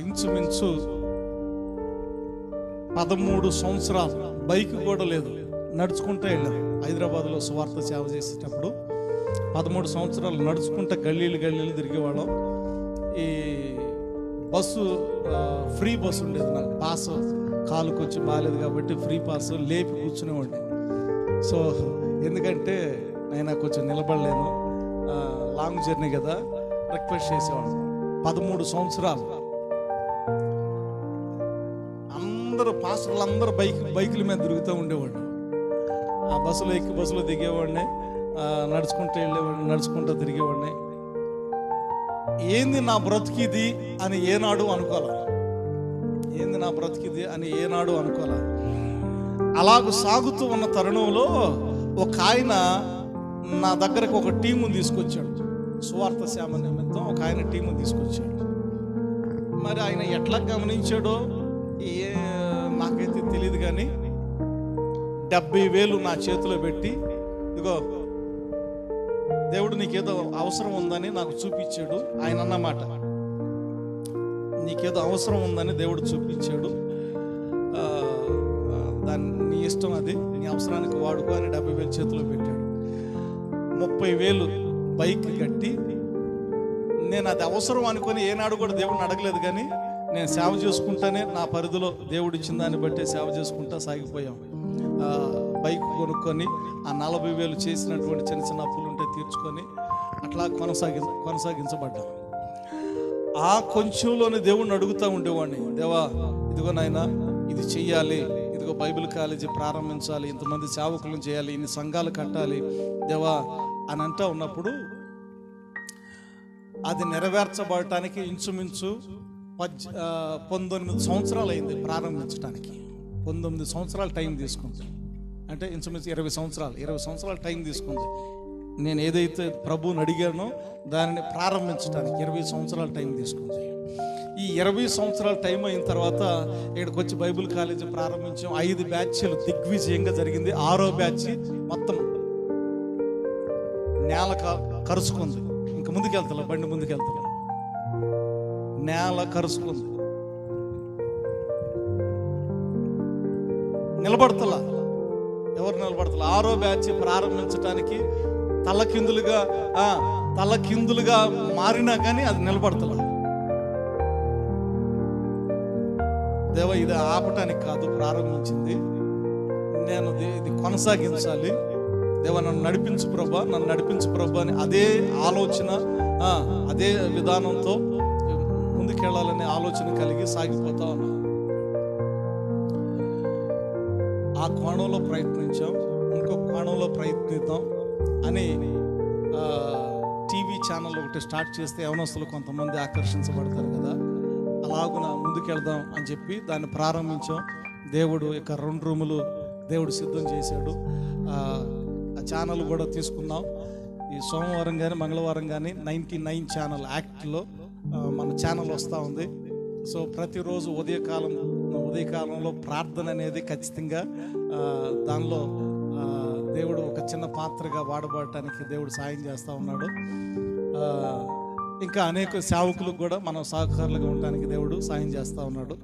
ఇంచుమించు 13 సంవత్సరాలు, బైక్ కూడా లేదు, నడుచుకుంటూ వెళ్ళాం. హైదరాబాద్లో సువార్త సేవ చేసేటప్పుడు 13 సంవత్సరాలు నడుచుకుంటూ గల్లీలు తిరిగేవాళ్ళం. ఈ బస్సు ఫ్రీ బస్సు ఉండేది, నాకు పాస్ కాలుకు వచ్చి బాగాలేదు కాబట్టి ఫ్రీ పాస్ లేపి కూర్చునేవాడిని. సో ఎందుకంటే నేను కొంచెం నిలబడలేను, లాంగ్ జర్నీ కదా, రిక్వెస్ట్ చేసేవాడు. 13 సంవత్సరాలు అందరూ పాస్టర్లు అందరూ బైకుల మీద తిరుగుతూ ఉండేవాడు. ఆ బస్సులో ఎక్కి బస్సులో దిగేవాడిని, నడుచుకుంటూ వెళ్ళేవాడిని, నడుచుకుంటూ తిరిగేవాడిని. ఏంది నా బ్రతికిది అని ఏనాడు అనుకోలే, ఏంది నా బ్రతికిది అని ఏనాడు అనుకోలే. అలాగ సాగుతూ ఉన్న తరుణంలో ఒక ఆయన నా దగ్గరకు ఒక టీముని తీసుకొచ్చాడు. సువార్త సేవ నిమిత్తం ఒక ఆయన టీముని తీసుకొచ్చాడు. మరి ఆయన ఎట్లా గమనించాడో నాకైతే తెలియదు, కానీ 70,000 నా చేతిలో పెట్టి, ఇదిగో దేవుడు నీకేదో అవసరం ఉందని నాకు చూపించాడు. ఆయన అన్నమాట, నీకేదో అవసరం ఉందని దేవుడు చూపించాడు, దాన్ని నీ ఇష్టం, అది నీ అవసరానికి వాడుకో అని 70,000 చేతిలో పెట్టాడు. 30,000 బైక్ కట్టి, నేను అది అవసరం అనుకొని ఏనాడు కూడా దేవుడిని అడగలేదు, కానీ నేను సేవ చేసుకుంటానే నా పరిధిలో దేవుడు ఇచ్చిన దాన్ని బట్టి సేవ చేసుకుంటా సాగిపోయాం. బైక్ కొనుక్కొని ఆ 40,000 చేసినటువంటి చిన్న చిన్న అప్పులు ఉంటే తీర్చుకొని అట్లా కొనసాగించబడ్డాం. ఆ కొంచెంలోనే దేవుడిని అడుగుతూ ఉండేవాడిని, దేవా ఇదిగో నాయనా ఇది చెయ్యాలి, ఇదిగో బైబిల్ కాలేజీ ప్రారంభించాలి, ఇంతమంది సేవకులను చేయాలి, ఇన్ని సంఘాలు కట్టాలి దేవా అని అంటూ ఉన్నప్పుడు అది నెరవేర్చబడటానికి ఇంచుమించు 19 సంవత్సరాలు అయింది ప్రారంభించడానికి. 19 సంవత్సరాలు టైం తీసుకుంది, అంటే ఇంచుమించు 20 సంవత్సరాలు టైం తీసుకుంది. నేను ఏదైతే ప్రభువుని అడిగానో దానిని ప్రారంభించడానికి 20 సంవత్సరాలు టైం తీసుకుంది. ఈ 20 సంవత్సరాల టైం అయిన తర్వాత ఇక్కడికి వచ్చి బైబిల్ కాలేజీ ప్రారంభించాం. 5 బ్యాచ్లు దిగ్విజయంగా జరిగింది. 6వ బ్యాచ్ మొత్తం నేల కరుచుకుంది. ఇంక ముందుకెళ్తలే, బండి ముందుకెళ్తలే, నేల కరుచుకుంది, నిలబడతలా, ఎవరు నిలబడతలా. 6వ బ్యాచ్ ప్రారంభించడానికి తలకిందులుగా మారినా కానీ అది నిలబడతలా. దేవ ఇది ఆపటానికి కాదు ప్రారంభించింది, నేను ఇది కొనసాగించాలి, దేవ నన్ను నడిపించు ప్రభా అని అదే ఆలోచన, అదే విధానంతో ముందుకెళ్ళాలనే ఆలోచన కలిగి సాగిపోతా ఉన్నా. ఆ కోణంలో ప్రయత్నించాం, ఇంకో కోణంలో ప్రయత్నిద్దాం అని టీవీ ఛానల్ ఒకటి స్టార్ట్ చేస్తే యవనస్తులు కొంతమంది ఆకర్షించబడతారు కదా, అలాగున ముందుకెళ్దాం అని చెప్పి దాన్ని ప్రారంభించాం. దేవుడు ఇక 2 రూములు దేవుడు సిద్ధం చేశాడు. ఆ ఛానల్ కూడా తీసుకున్నాం. ఈ సోమవారం కానీ మంగళవారం కానీ 99 ఛానల్ యాక్ట్లో మన ఛానల్ వస్తూ ఉంది. సో ప్రతిరోజు ఉదయకాలంలో ప్రార్థన అనేది ఖచ్చితంగా దానిలో దేవుడు ఒక చిన్న పాత్రగా వాడబడటానికి దేవుడు సాయం చేస్తూ ఉన్నాడు. ఇంకా అనేక సేవకులకు కూడా మనం సహకారులుగా ఉండడానికి దేవుడు సాయం చేస్తూ ఉన్నాడు.